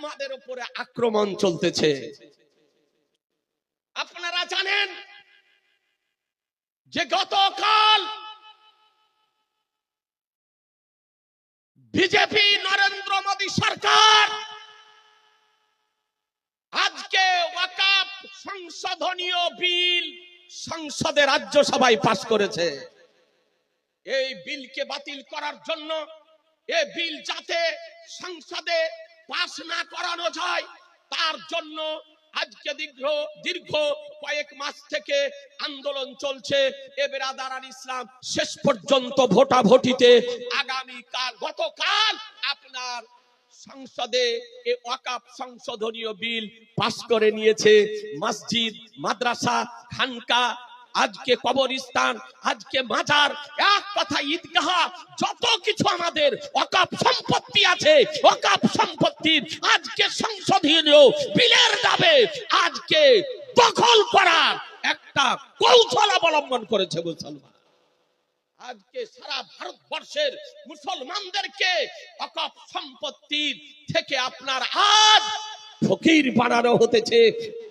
আমাদের উপরে আক্রমণ চলতেছে। আপনারা জানেন যে গতকাল বিজেপি নরেন্দ্র মোদী সরকার আজকে ওয়াকফ সংশোধনীয় বিল সংসদে রাজ্যসভায় পাস করেছে। এই বিলকে বাতিল করার জন্য, এই বিল যাতে সংসদে পাস না করানো যায় তার জন্য আজকে দীর্ঘ কয়েক মাস থেকে আন্দোলন চলছে। এ বেরাদারান ইসলাম শেষ পর্যন্ত ভোটাভুটিতে গতকাল আপনার সংসদে এই ওয়াকফ সংশোধনীয় বিল পাস করে নিয়েছে। মসজিদ, মাদ্রাসা, খানকা, আজকে কবরস্থান, আজকে মাজার, এক কথা ঈদগাহ, যত কিছু আমাদের ওয়াকফ সম্পত্তি আছে, ওয়াকফ সম্পত্তির আজকে সংশোধনীয় বিলের দাবে আজকে দখল করার একটা কৌশল অবলম্বন করেছে মুসলমান। আজকে সারা ভারতবর্ষের মুসলমানদেরকে ওয়াকফ সম্পত্তি থেকে আপনার আজ ফকির বানানো হতেছে।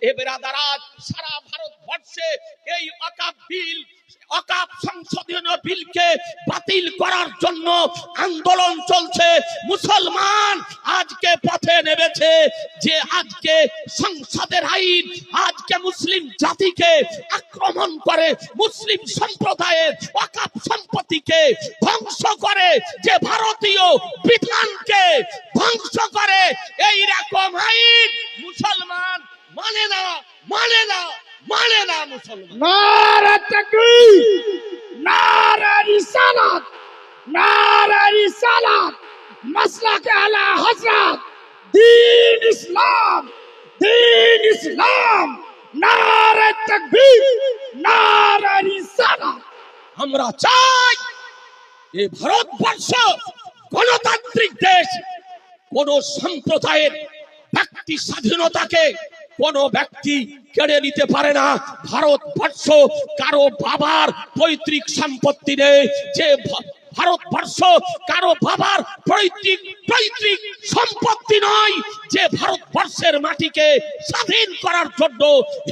এ বেরাদারান, সারা ভারতবর্ষে এই ওয়াকফ সংশোধনীয় বিলকে বাতিল করার জন্য আন্দোলন চলছে। মুসলমান আজকে পথে নেমেছে যে আজকে সংসদের আইন আজকে মুসলিম জাতিকে আক্রমণ করে, মুসলিম সম্প্রদায়ের ওয়াকফ সম্পত্তিকে ধ্বংস করে, যে ভারতীয় বিধানকে ধ্বংস করে, এই রকম আইন মুসলমান মানে না, মানে না, মানে না। মুসলমান নারে তাকবীর, নারে রিসালাত, নারে রিসালাত, মাসলাক আলা হযরত, দ্বীন ইসলাম, দ্বীন ইসলাম, নারে তাকবীর, নারে রিসালাত। আমরা চাই এই ভারতবর্ষ গণতান্ত্রিক দেশ। কোন সম্প্রদায়ের ব্যক্তি স্বাধীনতাকে কোন ব্যক্তি কেড়ে নিতে পারে না। ভারতবর্ষ কারো বাবার পৈতৃক সম্পত্তি নেই, যে ভারতবর্ষ কারো বাবার পৈতৃক সম্পত্তি নয়, যে ভারতবর্ষের মাটিকে স্বাধীন করার জন্য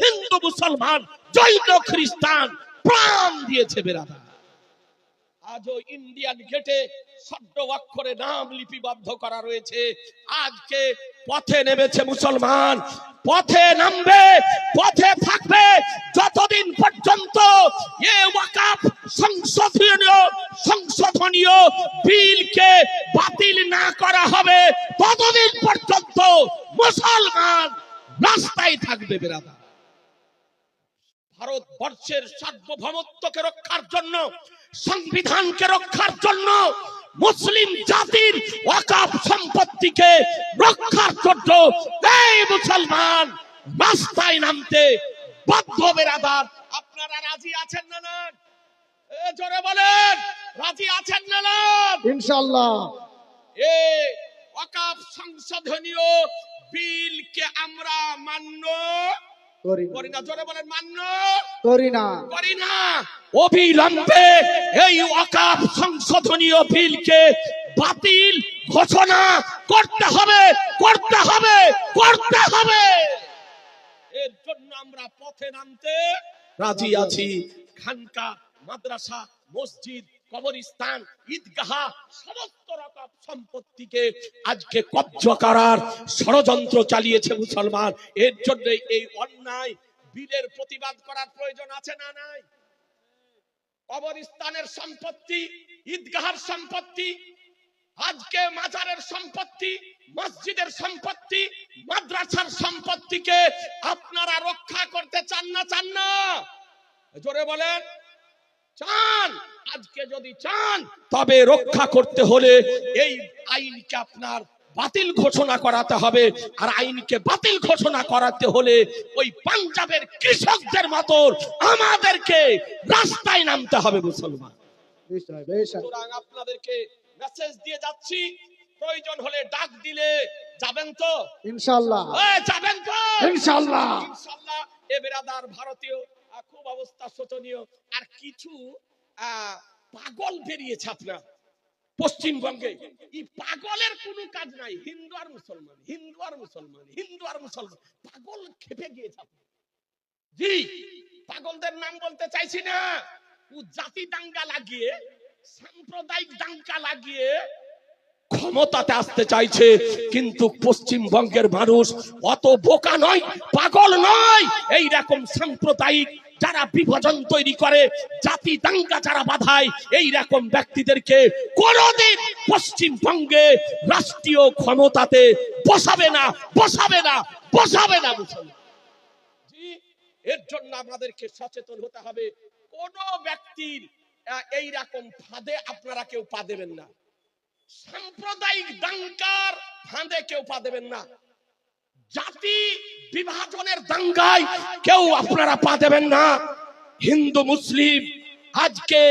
হিন্দু, মুসলমান, জৈন, খ্রিস্টান প্রাণ দিয়েছে। বেরাদার, আজও ইন্ডিয়ান গেটে শব্দ অক্ষরে নাম লিপিবদ্ধ করা রয়েছে। আজকে পথে নেমেছে মুসলমান, পথে নামবে, পথে থাকবে যতদিন পর্যন্ত এই ওয়াকফ সংশোধনীয় বিলকে বাতিল না করা হবে, ততদিন পর্যন্ত মুসলমান রাস্তায় থাকবে। বেরাদার, ভারতবর্ষের সার্বভৌমত্বকে রক্ষার জন্য, সংবিধানকে রক্ষার জন্য, মুসলিম জাতির ওয়াকফ সম্পত্তিকে রক্ষার জন্য এই মুসলমান রাস্তায় নামতে বাধ্য। বেরাদার, আপনারা রাজি আছেন না? না জোরে বলেন, রাজি আছেন না? ইনশাআল্লাহ। এই ওয়াকফ সংশোধনীয় বিলকে আমরা মান্য করি না। জোরে বলেন, মান্য করি না, করি না। অবিলম্বে এই ওয়াকফ সংশোধনীয় বিলকে বাতিল ঘোষণা করতে হবে, করতে হবে, করতে হবে। এর জন্য আমরা পথে নামতে রাজি আছি। খানকা, মাদ্রাসা, মসজিদ, কবরস্থান, ঈদগাহ, সমস্ত রকম সম্পত্তিকে আজকে কব্জা করার ষড়যন্ত্র চালিয়েছে মুসলমান। এর জন্য এই অন্যায় বিলের প্রতিবাদ করার প্রয়োজন আছে না নাই? কবরস্থানের সম্পত্তি, ঈদগাহের সম্পত্তি, আজকে মাজারের সম্পত্তি, মসজিদের সম্পত্তি, মাদ্রাসার সম্পত্তিকে আপনারা রক্ষা করতে চান না? চান না? জোরে বলেন, চান? আজকে যদি চান তবে রক্ষা করতে হলে এই আইনকে আপনার বাতিল ঘোষণা করাতে হবে। আর আইনকে বাতিল ঘোষণা করাতে হলে ওই পাঞ্জাবের কৃষকদের মতো আমাদেরকে রাস্তায় নামতে হবে মুসলমান। সুতরাং আপনাদেরকে মেসেজ দিয়ে যাচ্ছি, প্রয়োজন হলে ডাক দিলে যাবেন তো? ইনশাআল্লাহ। যাবেন তো? ইনশাআল্লাহ, ইনশাআল্লাহ। এ বেরাদার, ভারতীয় খুব অবস্থা শোচনীয়। আর কিছু পাগল বেরিয়েছে আপনার, পশ্চিমবঙ্গে এই পাগলের কোনো কাজ নাই। হিন্দু আর মুসলমান, হিন্দু আর মুসলমান, হিন্দু আর মুসলমান, পাগল খেপে গিয়েছে। জি, পাগলদের নাম বলতে চাইছি না। ও জাতি দাঙ্গা লাগিয়ে, সাম্প্রদায়িক দাঙ্গা লাগিয়ে ক্ষমতাতে আসতে চাইছে, কিন্তু পশ্চিমবঙ্গের মানুষ অত বোকা নয়, পাগল নয়। এই রকম সাম্প্রদায়িক যারা বিভাজন তৈরি করে, জাতি দাঙ্গা যারা বাধায়, এই রকম ব্যক্তিদেরকে কোনদিন পশ্চিমবঙ্গে রাষ্ট্রীয় ক্ষমতাতে বসাবে না, বসাবে না, বসাবে না। জি, এর জন্য আমাদেরকে সচেতন হতে হবে। কোন ব্যক্তির এই রকম ফাঁদে আপনারা কেউ পা দেবেন না। সাম্প্রদায়িক দাঙ্গার ফাঁদে কেউ পা দেবেন না। জাতি বিভাজনের দাঙ্গায় কেউ আপনারা পা দেবেন না। হিন্দু মুসলিম আজকে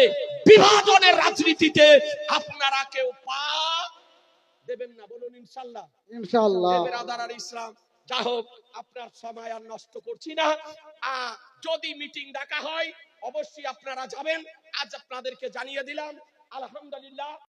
বিভাজনের রাজনীতিতে আপনারা কেউ পা দেবেন না, বলুন ইনশাআল্লাহ। ইনশাআল্লাহ। বেরাদার আর ইসলাম, যা হোক আপনার সময় আর নষ্ট করছি না। যদি মিটিং ডাকা হয় অবশ্যই আপনারা যাবেন। আজ আপনাদেরকে জানিয়ে দিলাম, আলহামদুলিল্লাহ।